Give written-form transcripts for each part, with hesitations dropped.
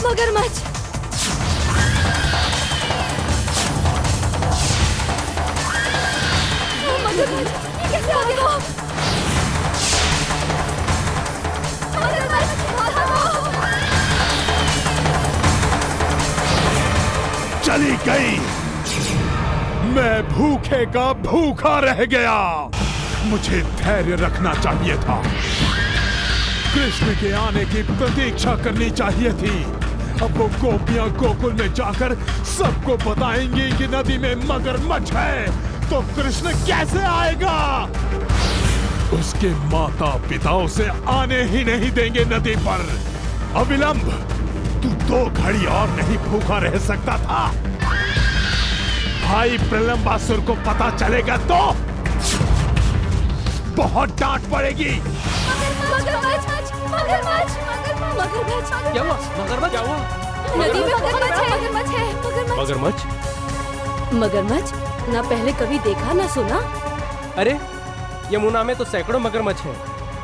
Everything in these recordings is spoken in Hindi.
मगरमच्छ। मगरमच्छ, ये कैसे आ गया? मगरमच्छ, चली गई। मैं भूखे का भूखा रह गया। मुझे धैर्य रखना चाहिए था। कृष्ण के आने की प्रतीक्षा करनी चाहिए थी। अब वो गोपियां गोकुल में जाकर सबको बताएंगी कि नदी में मगरमच्छ है, तो कृष्ण कैसे आएगा? उसके माता पिता उसे आने ही नहीं देंगे नदी पर। अविलंब, तू 2 घड़ी और नहीं भूखा रह सकता था। भाई प्रलंबासुर को पता चलेगा तो बहुत डांट पड़ेगी। मगरमच्छ, मगरमच्छ, मगरमच्छ, क्या हुआ? मगरमच्छ क्या हुआ? नदी में मगरमच्छ है, मगरमच्छ? मगरमच्छ ना पहले कभी देखा ना सुना। अरे यमुना में तो सैकड़ों मगरमच्छ हैं,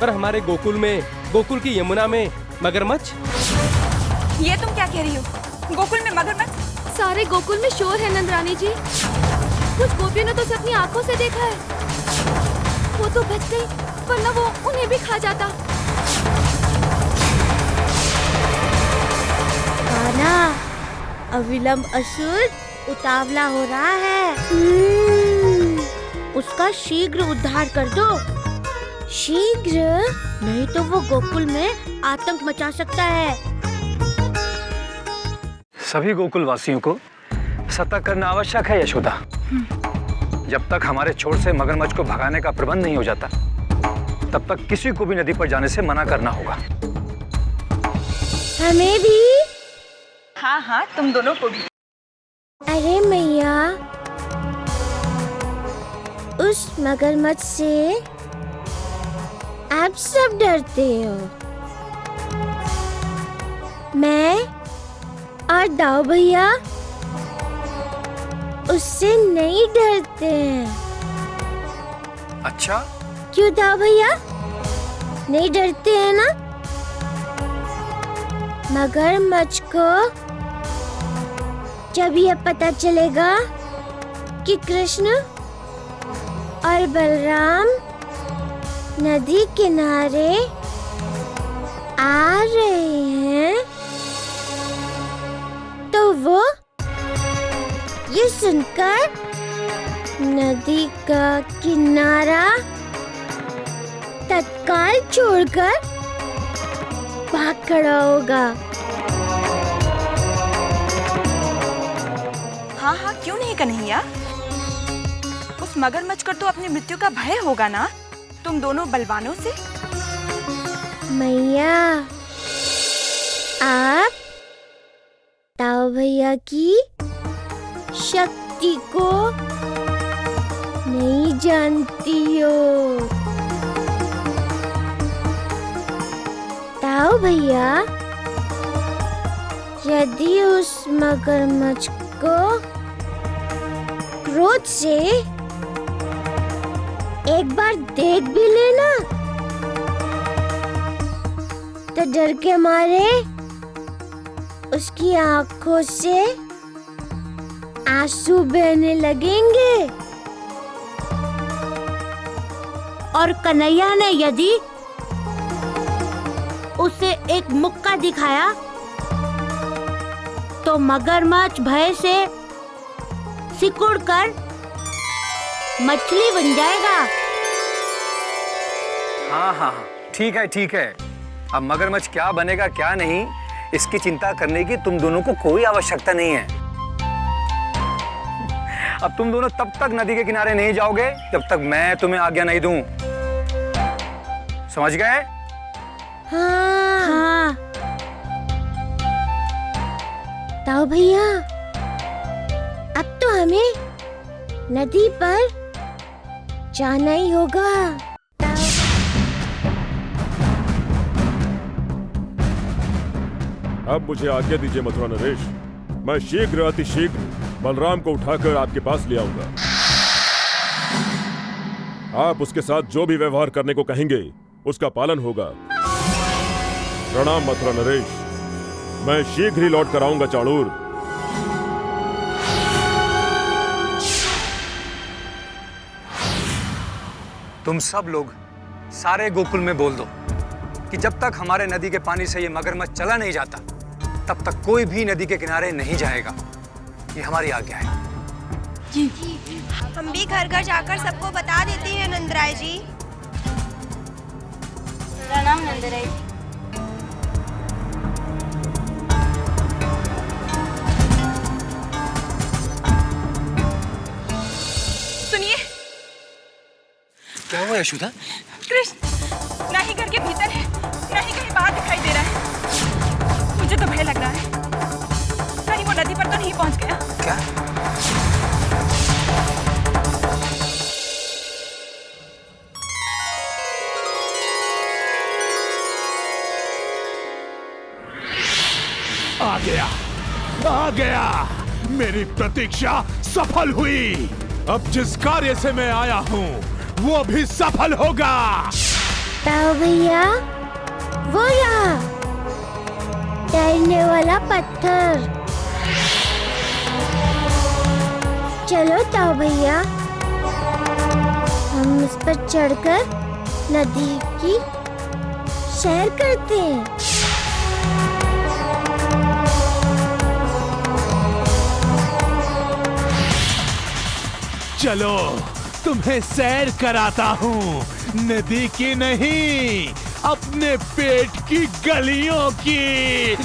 पर हमारे गोकुल की यमुना में मगरमच्छ? ये तुम क्या कह रही हो? गोकुल में मगरमच्छ? सारे गोकुल में शोर है नंदरानी जी। कुछ गोपियों ने तो उसे अपनी आंखों से देखा है। वो तो बच गई, वरना वो उन्हें भी खा जाता। कान्हा, अविलंब असुर उतावला हो रहा है। उसका शीघ्र उद्धार कर दो। शीघ्र, नहीं तो वो गोकुल में आतंक मचा सकता है। सभी गोकुल वासियों को सतर्क करना आवश्यक है यशोदा। जब तक हमारे छोर से मगरमच्छ को भगाने का प्रबंध नहीं हो जाता, तब तक किसी को भी नदी पर जाने से मना करना होगा। हमें भी? हाँ हाँ, तुम दोनों को भी। अरे मैया, उस मगरमच्छ से आप सब डरते हो। मैं और दाऊ भैया उससे नहीं डरते हैं। अच्छा? क्यों दाऊ भैया, नहीं डरते हैं ना? मगरमच्छ को जब यह पता चलेगा कि कृष्ण और बलराम नदी किनारे आ रहे हैं, तो वो ये सुनकर नदी का किनारा तत्काल छोड़कर भाग खड़ा होगा। हाँ हाँ, क्यों नहीं कन्हैया? उस मगरमच्छ को तो अपनी मृत्यु का भय होगा ना, तुम दोनों बलवानों से। मैया, आप ताऊ भैया की शक्ति को नहीं जानती हो। ताऊ भैया यदि उस मगरमच्छ को क्रोध से एक बार देख भी लेना, तो डर के मारे उसकी आंखों से आंसू बहने लगेंगे। और कन्हैया ने यदि उसे एक मुक्का दिखाया, तो मगरमच्छ भय से सिकुड़कर मछली बन जाएगा। हाँ हाँ हाँ, ठीक है ठीक है। अब मगरमच्छ क्या बनेगा क्या नहीं, इसकी चिंता करने की तुम दोनों को कोई आवश्यकता नहीं है। अब तुम दोनों तब तक नदी के किनारे नहीं जाओगे जब तक मैं तुम्हें आज्ञा नहीं दूं। समझ गए? हाँ हाँ। ताऊ भैया, अब तो हमें नदी पर जाना ही होगा। अब मुझे आज्ञा दीजिए मथुरा नरेश, मैं शीघ्र अतिशीघ्र बलराम को उठाकर आपके पास ले आऊंगा। आप उसके साथ जो भी व्यवहार करने को कहेंगे उसका पालन होगा। प्रणाम मथुरा नरेश, मैं शीघ्र ही लौट कर आऊंगा चाणूर। तुम सब लोग सारे गोकुल में बोल दो कि जब तक हमारे नदी के पानी से ये मगरमच्छ चला नहीं जाता तब तक कोई भी नदी के किनारे नहीं जाएगा। ये हमारी आज्ञा है। हम भी घर घर जाकर सबको बता देते हैं नंदराय जी। प्रणाम नंदराय जी। सुनिए, क्या हुआ यशोदा? कृष्ण ना ही घर के भीतर है, ना ही कहीं बाहर दिखाई दे रहा है। मुझे तो भय लग रहा है, कहीं वो नदी पर तो नहीं पहुंच गया। क्या? आ गया, मेरी प्रतीक्षा सफल हुई। अब जिस कार्य से मैं आया हूँ वो भी सफल होगा। ताऊ भैया, वो रहा तैरने वाला पत्थर। चलो ताऊ भैया, हम इस पर चढ़कर नदी की सैर करते हैं। चलो तुम्हें सैर कराता हूँ, नदी की नहीं अपने पेट की गलियों की।